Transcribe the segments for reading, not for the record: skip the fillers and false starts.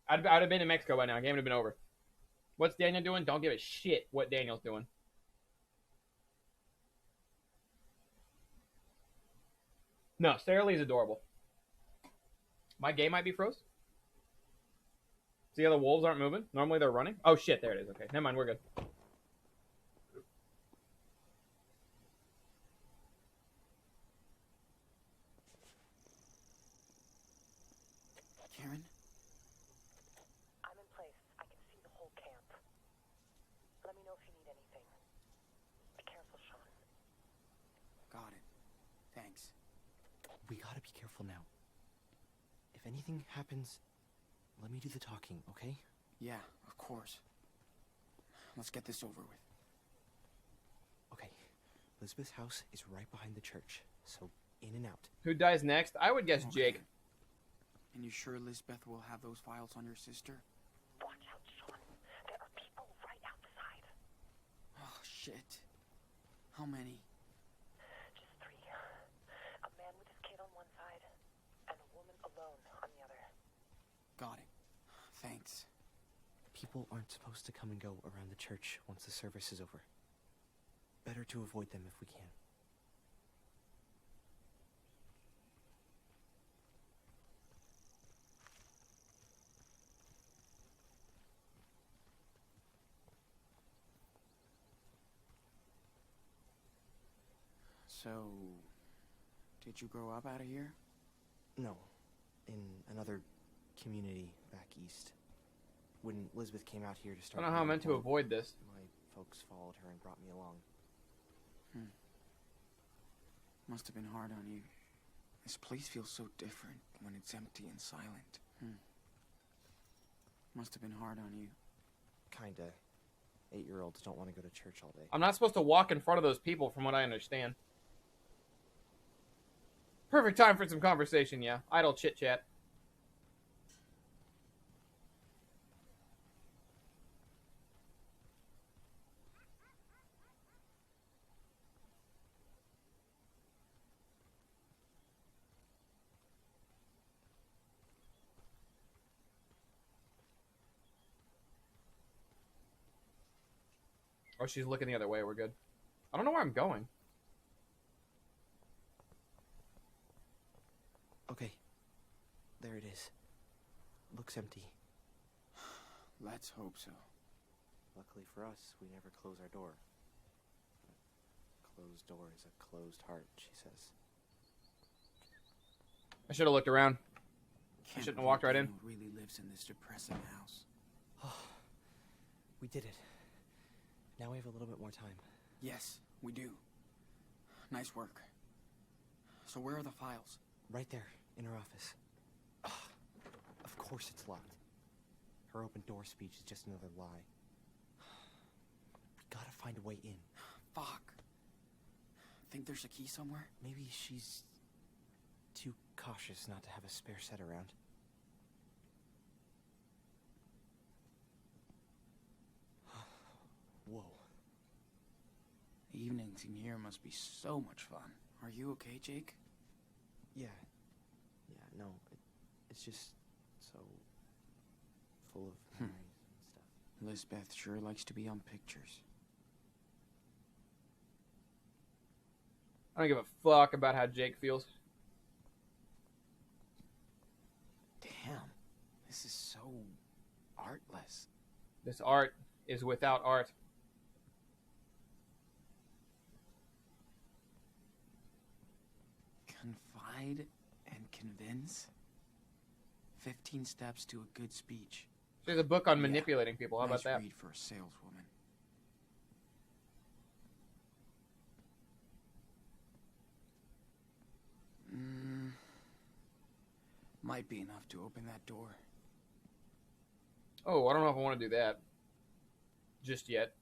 I'd have been in Mexico by now. Game would have been over. What's Daniel doing? Don't give a shit what Daniel's doing. No, Sarah Lee's adorable. My game might be froze. See how the wolves aren't moving? Normally they're running. Oh shit, there it is. Okay, never mind, we're good. Karen? I'm in place. I can see the whole camp. Let me know if you need anything. Be careful, Sean. Got it. Thanks. We gotta be careful now. If anything happens, let me do the talking, okay? Yeah, of course. Let's get this over with. Okay. Elizabeth's house is right behind the church, so in and out. Who dies next? I would guess Okay. Jake. And you sure Lisbeth will have those files on your sister? Watch out, Sean. There are people right outside. Oh, shit. How many? Just 3. A man with his kid on one side, and a woman alone on the other. Got it. Thanks. People aren't supposed to come and go around the church once the service is over. Better to avoid them if we can. So, did you grow up out of here? No. In another community back east. When Elizabeth came out here to I start... don't know how I'm meant to avoid this. My folks followed her and brought me along. Must have been hard on you. This place feels so different when it's empty and silent. Must have been hard on you. Kinda. 8-year-olds don't want to go to church all day. I'm not supposed to walk in front of those people from what I understand. Perfect time for some conversation, yeah. Idle chit-chat. Oh, she's looking the other way. We're good. I don't know where I'm going. Okay. There it is. Looks empty. Let's hope so. Luckily for us, we never close our door. A closed door is a closed heart, she says. I should have looked around. Can't shouldn't have walked right in. believe Daniel really lives in this depressing house. We did it. Now we have a little bit more time. Yes, we do. Nice work. So where are the files? Right there, in her office. Ugh, of course it's locked. Her open door speech is just another lie. We gotta find a way in. Fuck. Think there's a key somewhere? Maybe she's too cautious not to have a spare set around. Whoa. The evenings in here must be so much fun. Are you okay, Jake? Yeah. Yeah, no. It's just so full of memories and stuff. Lisbeth sure likes to be on pictures. I don't give a fuck about how Jake feels. Damn. This is so artless. This art is without art. Confide and convince? 15 steps to a good speech. There's a book on Yeah. manipulating people. How Nice about that? read for a saleswoman. Might be enough to open that door. Oh, I don't know if I want to do that. Just yet.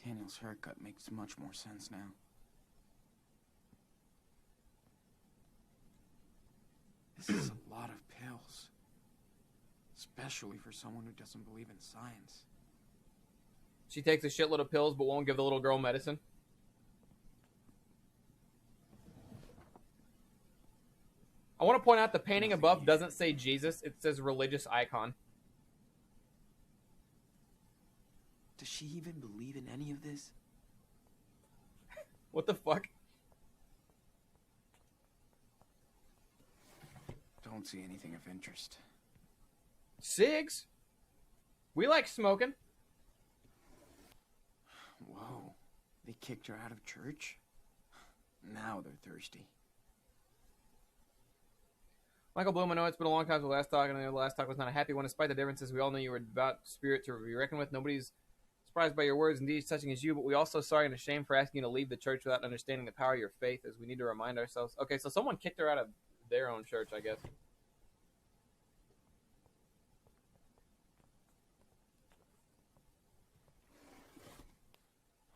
Daniel's haircut makes much more sense now. This is a lot of pills. Especially for someone who doesn't believe in science. She takes a shitload of pills but won't give the little girl medicine. I want to point out the painting above doesn't say Jesus. It says religious icon. Does she even believe in any of this? What the fuck? Don't see anything of interest. Cigs? We like smoking. Whoa. They kicked her out of church? Now they're thirsty. Michael Bloom, I know it's been a long time since the last talk, and I know the last talk was not a happy one. Despite the differences, we all know you were a devout spirit to be reckoned with. Nobody's surprised by your words and deeds touching as you, but we also sorry and ashamed for asking you to leave the church without understanding the power of your faith, as we need to remind ourselves. Okay, so someone kicked her out of their own church, I guess.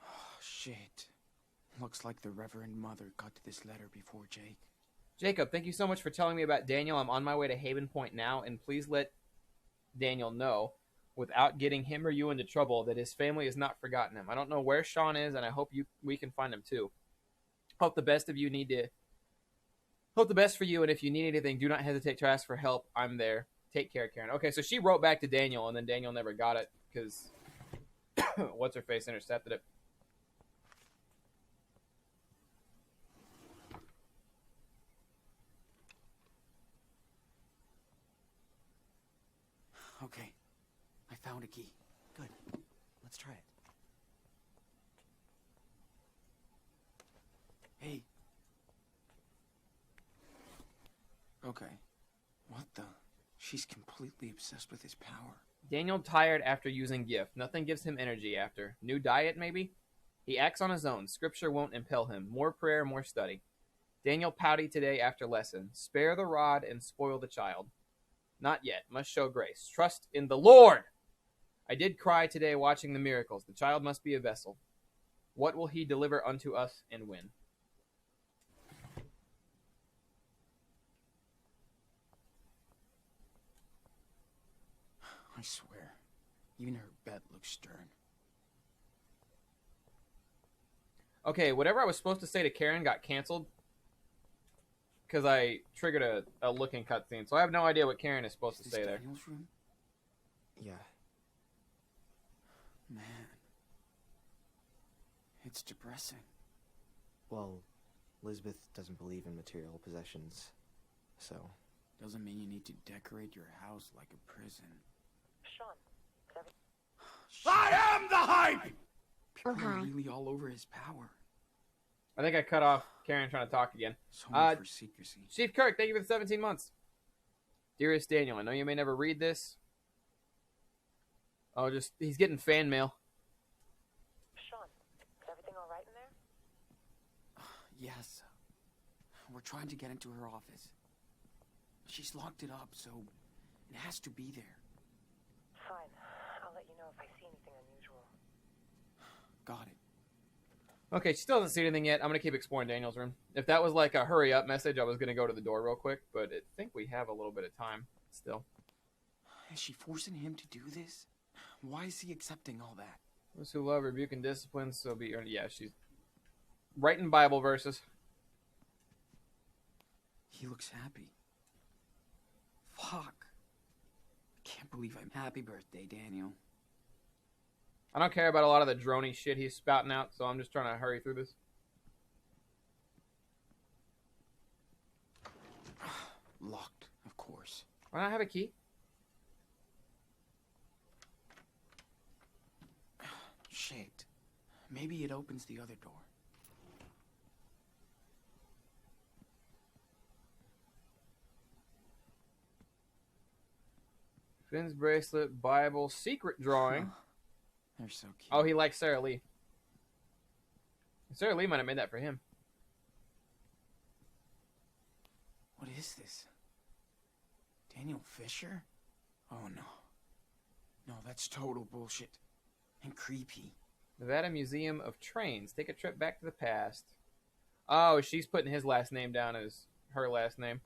Oh, shit. Looks like the Reverend Mother got to this letter before Jake. Jacob, thank you so much for telling me about Daniel. I'm on my way to Haven Point now, and please let Daniel know, without getting him or you into trouble, that his family has not forgotten him. I don't know where Sean is, and I hope we can find him too. Hope the best for you, and if you need anything, do not hesitate to ask for help. I'm there. Take care, Karen. Okay, so she wrote back to Daniel, and then Daniel never got it because what's-her-face intercepted it. Okay. I found a key. Good. Let's try it. Hey. Okay. What the? She's completely obsessed with his power. Daniel tired after using gift. Nothing gives him energy after. New diet, maybe? He acts on his own. Scripture won't impel him. More prayer, more study. Daniel pouty today after lesson. Spare the rod and spoil the child. Not yet. Must show grace. Trust in the Lord. I did cry today watching the miracles. The child must be a vessel. What will he deliver unto us and when? I swear, even her bet looks stern. Okay, whatever I was supposed to say to Karen got canceled because I triggered a looking cutscene. So I have no idea what Karen is supposed to say there. Daniel's room? Yeah. Man. It's depressing. Well, Elizabeth doesn't believe in material possessions, so... Doesn't mean you need to decorate your house like a prison. Sean, is everything... I am the hype! People are really all over his power. I think I cut off Karen trying to talk again. So much for secrecy. Chief Kirk, thank you for the 17 months. Dearest Daniel, I know you may never read this. Oh, he's getting fan mail. Sean, is everything all right in there? Yes. We're trying to get into her office. She's locked it up, so it has to be there. Fine. I'll let you know if I see anything unusual. Got it. Okay, she still hasn't seen anything yet. I'm going to keep exploring Daniel's room. If that was like a hurry up message, I was going to go to the door real quick, but I think we have a little bit of time still. Is she forcing him to do this? Why is he accepting all that? Those who love rebuke and discipline, so be earned. Yeah, she's writing Bible verses. He looks happy. Fuck. Can't believe I'm happy birthday, Daniel. I don't care about a lot of the droney shit he's spouting out, so I'm just trying to hurry through this. Locked, of course. Why not have a key? Shit. Maybe it opens the other door. Finn's bracelet, Bible, secret drawing. They're so cute. Oh, he likes Sarah Lee. Sarah Lee might have made that for him. What is this? Daniel Fisher? Oh no. No, that's total bullshit. And creepy. Nevada Museum of Trains. Take a trip back to the past. Oh, she's putting his last name down as her last name.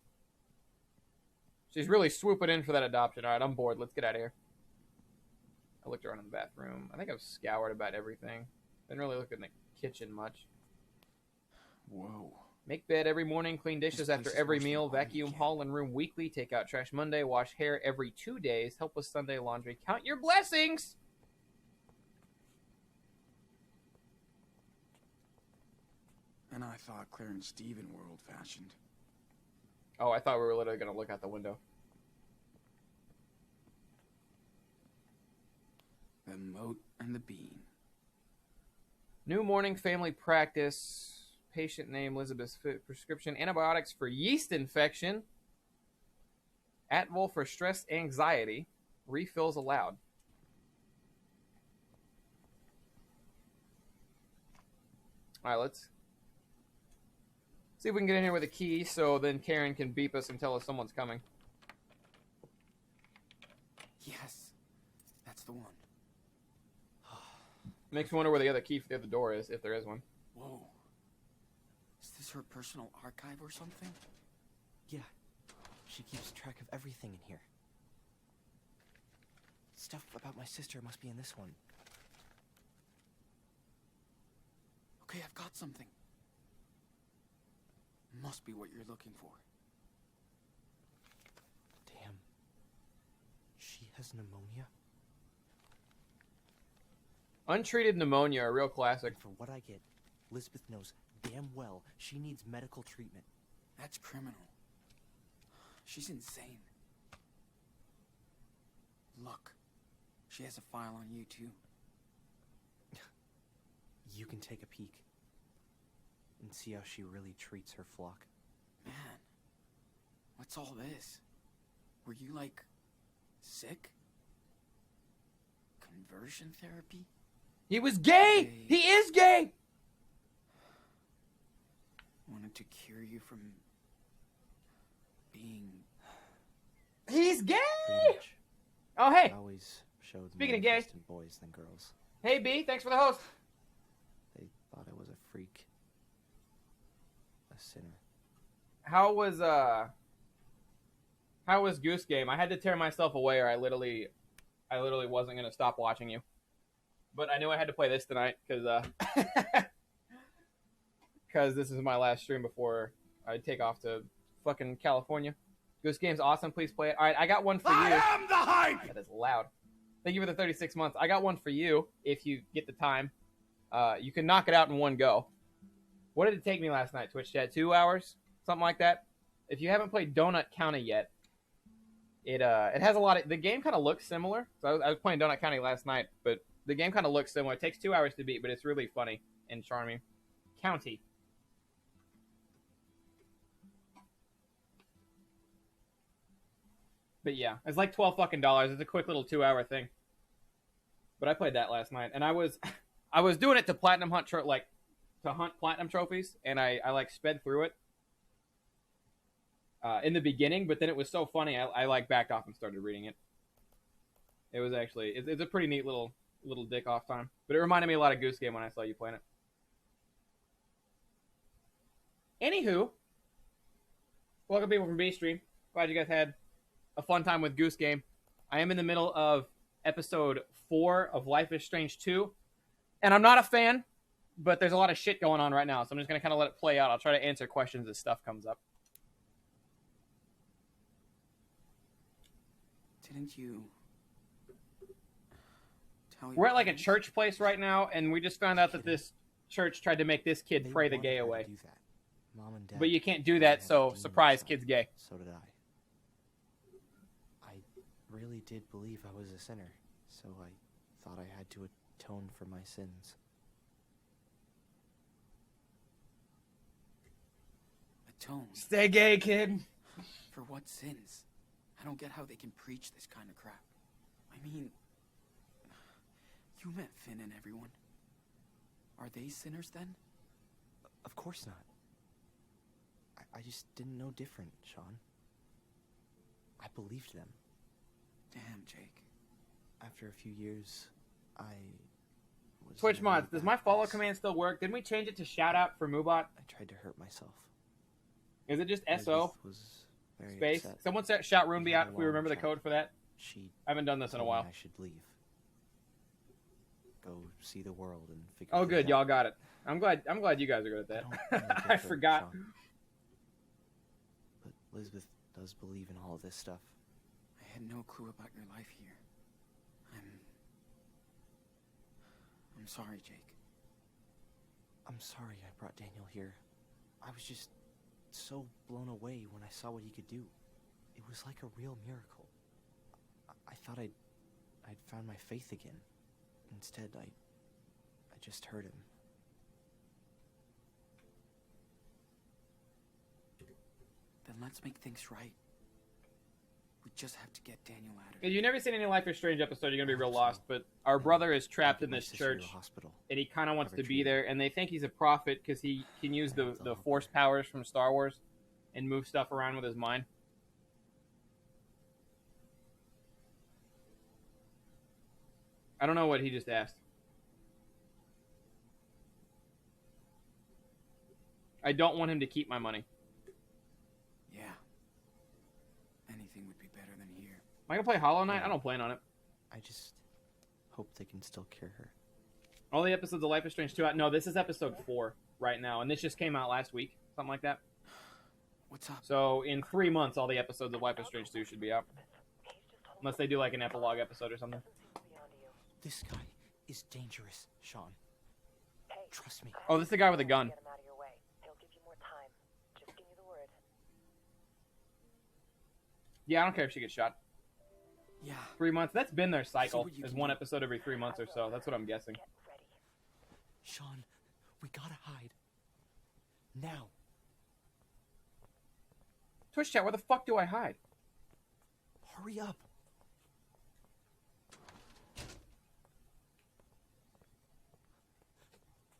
She's really swooping in for that adoption. Alright, I'm bored. Let's get out of here. I looked around in the bathroom. I think I've scoured about everything. Didn't really look in the kitchen much. Whoa. Make bed every morning, clean dishes This place after is every worse than meal, home vacuum, again. hall, and room weekly, take out trash Monday, wash hair every 2 days, help with Sunday laundry. Count your blessings! And I thought Claire and Steven were old-fashioned. Oh, I thought we were literally going to look out the window. The moat and the bean. New morning family practice. Patient name, Elizabeth's prescription. Antibiotics for yeast infection. Advil for stress, anxiety. Refills allowed. All right, let's see if we can get in here with a key so then Karen can beep us and tell us someone's coming. Yes, that's the one. Makes me wonder where the other key for the other door is, if there is one. Whoa. Is this her personal archive or something? Yeah. She keeps track of everything in here. Stuff about my sister must be in this one. Okay, I've got something. Must be what you're looking for. Damn. She has pneumonia? Untreated pneumonia, a real classic. And for what I get, Elizabeth knows damn well she needs medical treatment. That's criminal. She's insane. Look, she has a file on you too. You can take a peek and see how she really treats her flock. Man, what's all this? Were you, like, sick? Conversion therapy? He was gay! He is gay! Wanted to cure you from being... He's gay! Pretty much. Oh, hey. I always showed Speaking more of gay. interest in boys than girls. Hey, B, thanks for the host. They thought I was a freak. A sinner. How was Goose Game? I had to tear myself away, or I literally wasn't gonna stop watching you. But I knew I had to play this tonight because this is my last stream before I take off to fucking California. Goose Game's awesome. Please play it. All right, I got one for you. I am the hype! That is loud. Thank you for the 36 months. I got one for you if you get the time. You can knock it out in one go. What did it take me last night, Twitch chat? 2 hours? Something like that? If you haven't played Donut County yet, it has a lot of... The game kind of looks similar. So I was playing Donut County last night, but the game kind of looks similar. It takes 2 hours to beat, but it's really funny and charming. County. But yeah, it's like $12 fucking. It's a quick little 2 hour thing. But I played that last night, and I was doing it to platinum hunt to hunt platinum trophies, and I like sped through it in the beginning, but then it was so funny I like backed off and started reading it. It was actually it's a pretty neat little dick off time, but it reminded me a lot of Goose Game when I saw you playing it. Anywho, welcome people from B Stream. Glad you guys had a fun time with Goose Game. I am in the middle of episode 4 of Life is Strange 2, and I'm not a fan, but there's a lot of shit going on right now, so I'm just going to kind of let it play out. I'll try to answer questions as stuff comes up. Didn't you tell We're your at like a parents? church place right now, and we just found out that this church tried to make this kid They pray the wanted gay her to away. do that. Mom and Dad But you can't do really that, had a so demon surprise, inside. kid's gay. So did I. I really did believe I was a sinner, so I thought I had to atone for my sins. Atone? Stay gay, kid. For what sins? I don't get how they can preach this kind of crap. I mean, you met Finn and everyone. Are they sinners then? Of course not. I just didn't know different, Sean. I believed them. Damn, Jake. After a few years, I was... Twitch in a really mods, does bad my follow place. command still work? Didn't we change it to shout out for Moobot? I tried to hurt myself. Is it just SO Elizabeth was very space? upset. Someone said shout We Roonby had out a if we long remember the chat. code for that. She I haven't done this in a told me while. I should leave. Go see the world and figure Oh, things good. out. Y'all got it. I'm glad you guys are good at I that. don't really get I hurt, forgot. Sean. But Elizabeth does believe in all of this stuff. I had no clue about your life here. I'm sorry, Jake. I'm sorry I brought Daniel here. I was just so blown away when I saw what he could do. It was like a real miracle. I thought I'd found my faith again. Instead, I just hurt him. Then let's make things right. We just have to get Daniel out of If here. you've never seen any Life is Strange episode, you're gonna be real lost. But our brother is trapped in My this sister to church, a hospital. and he kind of wants Have her to be treated. there. And they think he's a prophet because he can use the It's all force good. powers from Star Wars and move stuff around with his mind. I don't know what he just asked. I don't want him to keep my money. Yeah. Anything would be better than here. Am I gonna play Hollow Knight? Yeah. I don't plan on it. I just hope they can still cure her. All the episodes of Life is Strange 2 out. No, this is episode 4 right now, and this just came out last week, something like that. What's up? So in 3 months, all the episodes of Life is Strange 2 should be out, He's just holding unless they do like an epilogue episode or something. doesn't seem to be onto you. This guy is dangerous, Sean. Hey, Trust me. Oh, this is the guy with the gun. Get him out of your way. He'll give you more time. Just give me the word. Yeah, I don't care if she gets shot. Yeah. 3 months. That's been their cycle. what you There's can one do. episode every 3 months or so. That's what I'm guessing. Get ready. Sean, we gotta hide. Now. Twitch chat, where the fuck do I hide? Hurry up.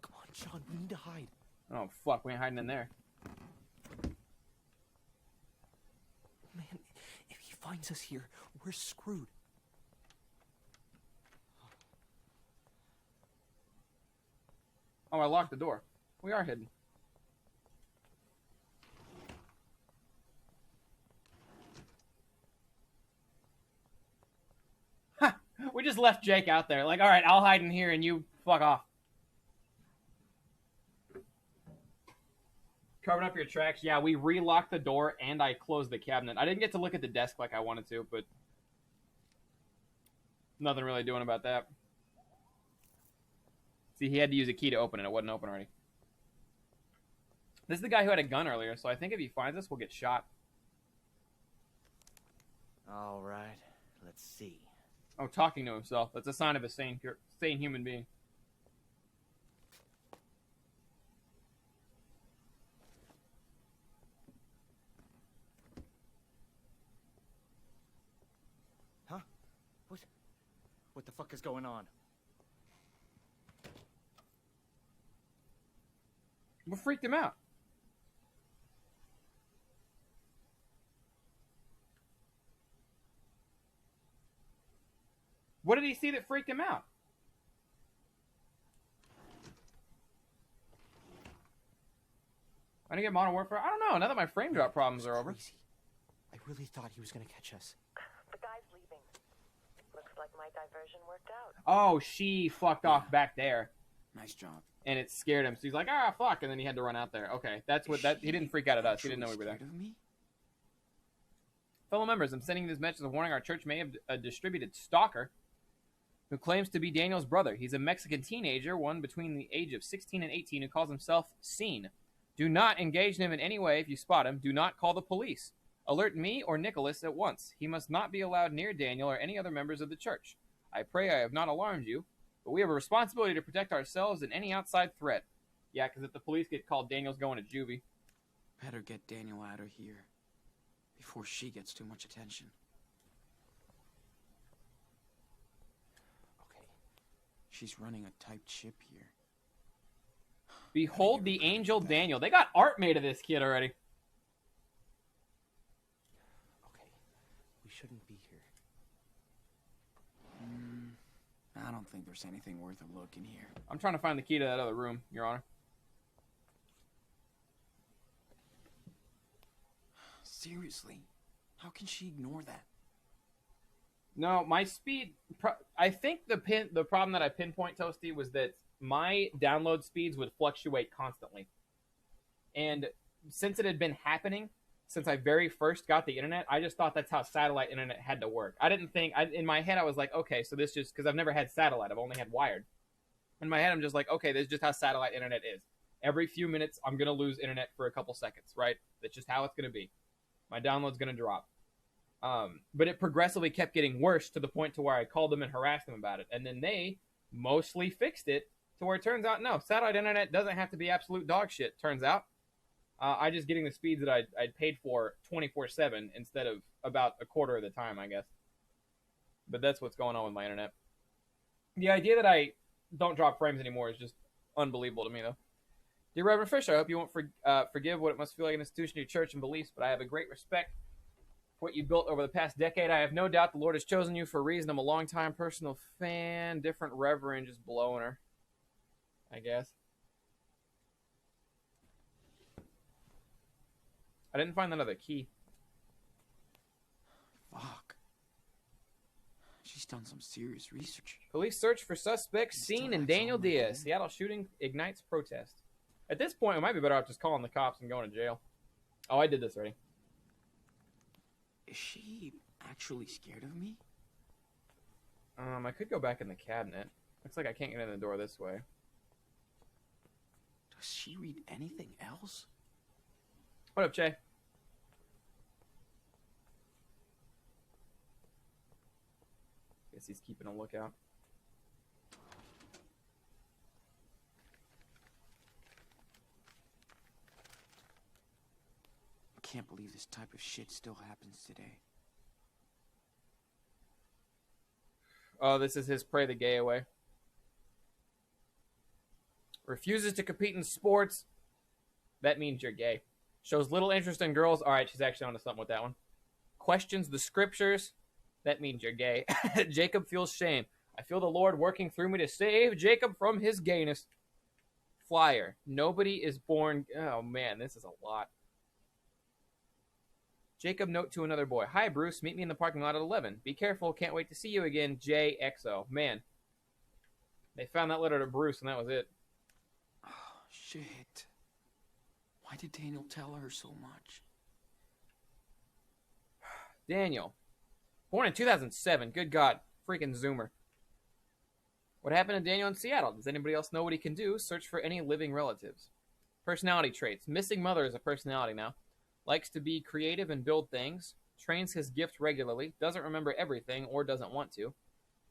Come on, Sean, we need to hide. Oh fuck, we ain't hiding in there. Man, if he finds us here, we're screwed. Oh, I locked the door. We are hidden. Ha! We just left Jake out there. Like, alright, I'll hide in here and you fuck off. Covering up your tracks. Yeah, we relocked the door and I closed the cabinet. I didn't get to look at the desk like I wanted to, but nothing really doing about that. See, he had to use a key to open it. It wasn't open already. This is the guy who had a gun earlier, so I think if he finds us, we'll get shot. All right, let's see. Oh, talking to himself. That's a sign of a sane human being. Huh? What the fuck is going on? What freaked him out? What did he see that freaked him out? I didn't get Modern Warfare. I don't know. Now that my frame drop problems are over. Crazy. I really thought he was gonna catch us. The guy's leaving. Looks like my diversion worked out. Oh, she fucked off back there, Nice job. and it scared him. So he's like, ah, fuck, and then he had to run out there. Okay, that's what that. He didn't freak out at us. He didn't know we were there. Scared of me? Fellow members, I'm sending this message of warning. Our church may have a distributed stalker who claims to be Daniel's brother. He's a Mexican teenager, one between the age of 16 and 18, who calls himself Scene. Do not engage him in any way if you spot him. Do not call the police. Alert me or Nicholas at once. He must not be allowed near Daniel or any other members of the church. I pray I have not alarmed you, but we have a responsibility to protect ourselves and any outside threat. Yeah, because if the police get called, Daniel's going to juvie. Better get Daniel out of here before she gets too much attention. Okay. She's running a tight ship here. Behold the angel Daniel. They got art made of this kid already. Okay. We shouldn't be here. I don't think there's anything worth a look in here. I'm trying to find the key to that other room, Your Honor. Seriously? How can she ignore that? No, my speed. I think the problem that I pinpoint, Toasty, was that my download speeds would fluctuate constantly. And since it had been happening since I very first got the internet, I just thought that's how satellite internet had to work. I didn't think, in my head, I was like, okay, so this just, because I've never had satellite, I've only had wired. In my head, I'm just like, okay, this is just how satellite internet is. Every few minutes, I'm going to lose internet for a couple seconds, right? That's just how it's going to be. My download's going to drop. But it progressively kept getting worse to the point to where I called them and harassed them about it. And then they mostly fixed it to where it turns out, no, satellite internet doesn't have to be absolute dog shit, turns out. I just getting the speeds that I'd paid for 24/7 instead of about a quarter of the time, I guess. But that's what's going on with my internet. The idea that I don't drop frames anymore is just unbelievable to me, though. Dear Reverend Fisher, I hope you won't forgive what it must feel like an institution of your church and beliefs, but I have a great respect for what you built over the past decade. I have no doubt the Lord has chosen you for a reason. I'm a long-time personal fan. Different Reverend, just blowing her, I guess. I didn't find that other key. Fuck. She's done some serious research. Police search for suspects seen in Daniel Diaz. Seattle shooting ignites protest. At this point, it might be better off just calling the cops and going to jail. Oh, I did this already. Is she actually scared of me? I could go back in the cabinet. Looks like I can't get in the door this way. Does she read anything else? What up, Che? Guess he's keeping a lookout. I can't believe this type of shit still happens today. Oh, this is his pray the gay away. Refuses to compete in sports. That means you're gay. Shows little interest in girls. All right, she's actually onto something with that one. Questions the scriptures. That means you're gay. Jacob feels shame. I feel the Lord working through me to save Jacob from his gayness. Flyer. Nobody is born... Oh, man, this is a lot. Jacob note to another boy. Hi, Bruce. Meet me in the parking lot at 11. Be careful. Can't wait to see you again. JXO. Man. They found that letter to Bruce, and that was it. Oh, shit. Why did Daniel tell her so much? Daniel. Born in 2007. Good God. Freaking Zoomer. What happened to Daniel in Seattle? Does anybody else know what he can do? Search for any living relatives. Personality traits. Missing mother is a personality now. Likes to be creative and build things. Trains his gift regularly. Doesn't remember everything or doesn't want to.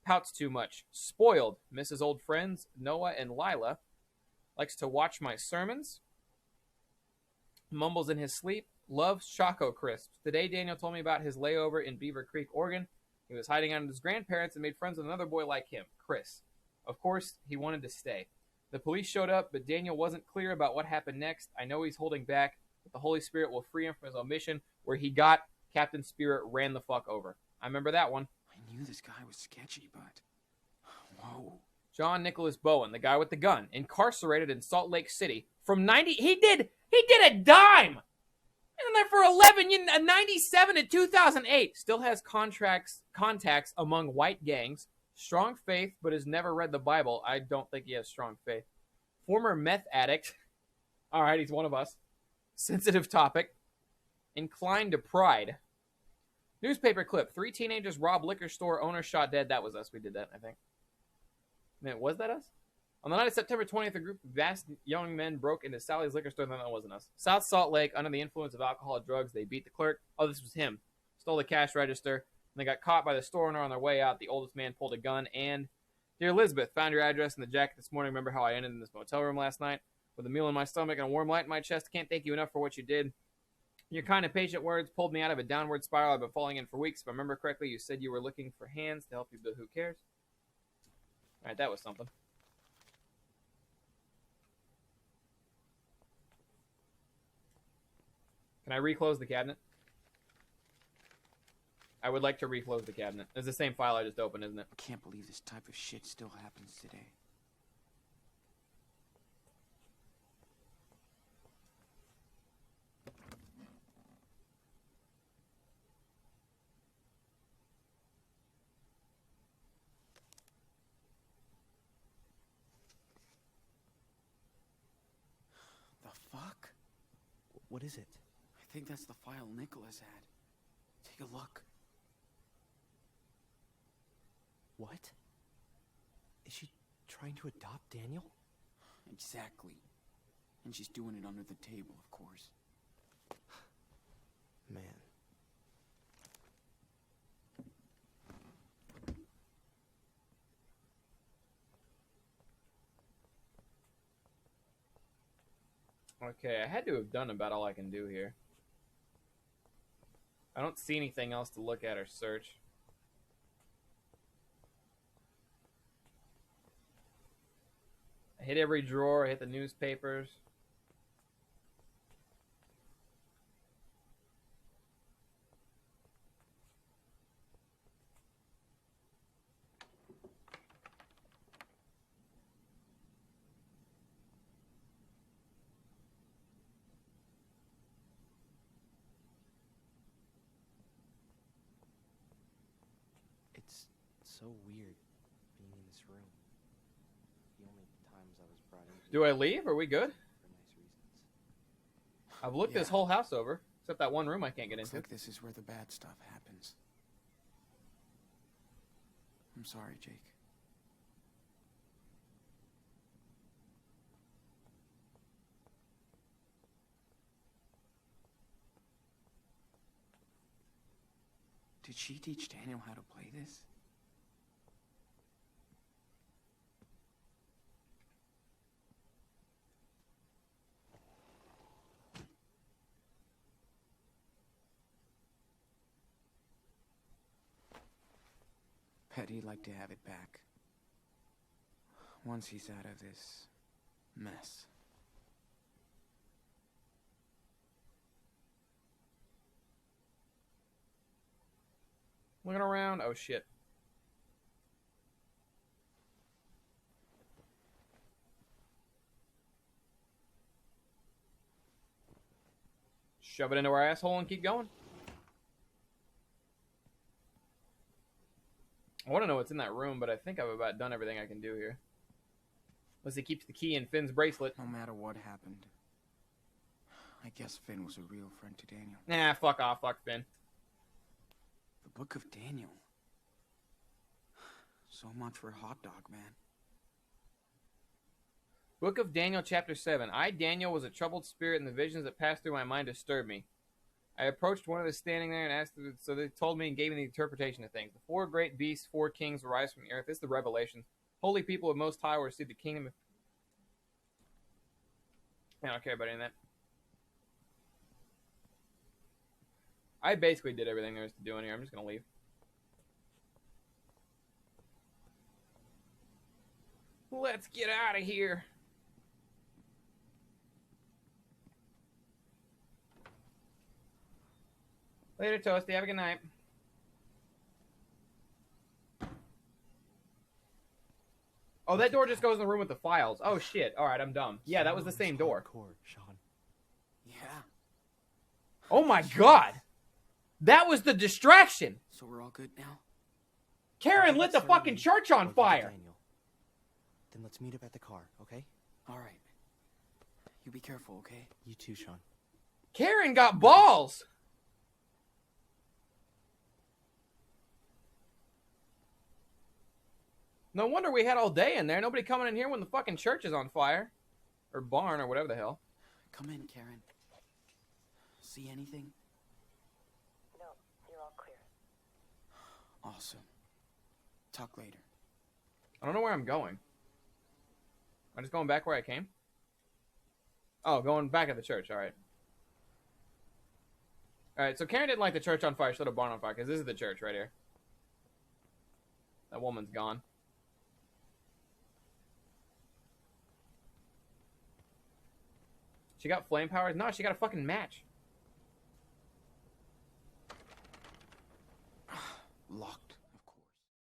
Pouts too much. Spoiled. Misses old friends Noah and Lila. Likes to watch my sermons. Mumbles in his sleep. Loves Choco Crisps. Today, Daniel told me about his layover in Beaver Creek, Oregon. He was hiding out with his grandparents and made friends with another boy like him, Chris. Of course, he wanted to stay. The police showed up, but Daniel wasn't clear about what happened next. I know he's holding back, but the Holy Spirit will free him from his omission, where he got Captain Spirit ran the fuck over. I remember that one. I knew this guy was sketchy, but... Whoa. John Nicholas Bowen, the guy with the gun, incarcerated in Salt Lake City from 90... He did a dime! And then for 11, 97 to 2008. Still has contacts among white gangs. Strong faith, but has never read the Bible. I don't think he has strong faith. Former meth addict. All right, he's one of us. Sensitive topic. Inclined to pride. Newspaper clip. 3 teenagers rob liquor store owner shot dead. That was us. We did that, I think. Man, was that us? On the night of September 20th, a group of vast young men broke into Sally's liquor store. No, that wasn't us. South Salt Lake, under the influence of alcohol and drugs, they beat the clerk. Oh, this was him. Stole the cash register. And they got caught by the store owner on their way out. The oldest man pulled a gun. And, dear Elizabeth, found your address in the jacket this morning. Remember how I ended in this motel room last night? With a meal in my stomach and a warm light in my chest. Can't thank you enough for what you did. Your kind and patient words pulled me out of a downward spiral I've been falling in for weeks. If I remember correctly, you said you were looking for hands to help you, but who cares? All right, that was something. Can I reclose the cabinet? I would like to reclose the cabinet. It's the same file I just opened, isn't it? I can't believe this type of shit still happens today. What is it? I think that's the file Nicholas had. Take a look. What? Is she trying to adopt Daniel? Exactly. And she's doing it under the table, of course. Man. Okay, I had to have done about all I can do here. I don't see anything else to look at or search. I hit every drawer, I hit the newspapers. It's so weird being in this room. The only times I was brought in. Do I leave? Are we good? For nice reasons. I've looked this Yeah. whole house over, except that one room I can't get Looks into. like this is where the bad stuff happens. I'm sorry, Jake. Did she teach Daniel how to play this? Bet he'd like to have it back. Once he's out of this mess. Looking around. Oh, shit. Shove it into our asshole and keep going. I want to know what's in that room, but I think I've about done everything I can do here. Unless he keeps the key in Finn's bracelet. No matter what happened, I guess Finn was a real friend to Daniel. Nah, fuck off. Fuck Finn. The Book of Daniel. So much for Hot Dog Man. Book of Daniel, chapter 7. I, Daniel, was a troubled spirit, and the visions that passed through my mind disturbed me. I approached one of the standing there and asked, so they told me and gave me the interpretation of things. The 4 great beasts, 4 kings will rise from the earth. This is the Revelation. Holy people of Most High will receive the kingdom of... I don't care about any of that. I basically did everything there was to do in here. I'm just going to leave. Let's get out of here. Later, Toasty. Have a good night. Oh, that door just goes in the room with the files. Oh, shit. All right, I'm dumb. Yeah, that was the same door. Hardcore, Sean. Yeah. Oh, my God. That was the distraction. So we're all good now? Karen lit the fucking church on Or fire. Daniel. Then let's meet up at the car, okay? All right. You be careful, okay? You too, Sean. Karen got balls. No wonder we had all day in there. Nobody coming in here when the fucking church is on fire. Or barn, or whatever the hell. Come in, Karen. See anything? No, you're all clear. Awesome. Talk later. I don't know where I'm going. I'm just going back where I came? Oh, going back at the church. All right. All right, so Karen didn't like the church on fire. She lit a barn on fire, because this is the church right here. That woman's gone. She got flame powers? No, she got a fucking match. Locked.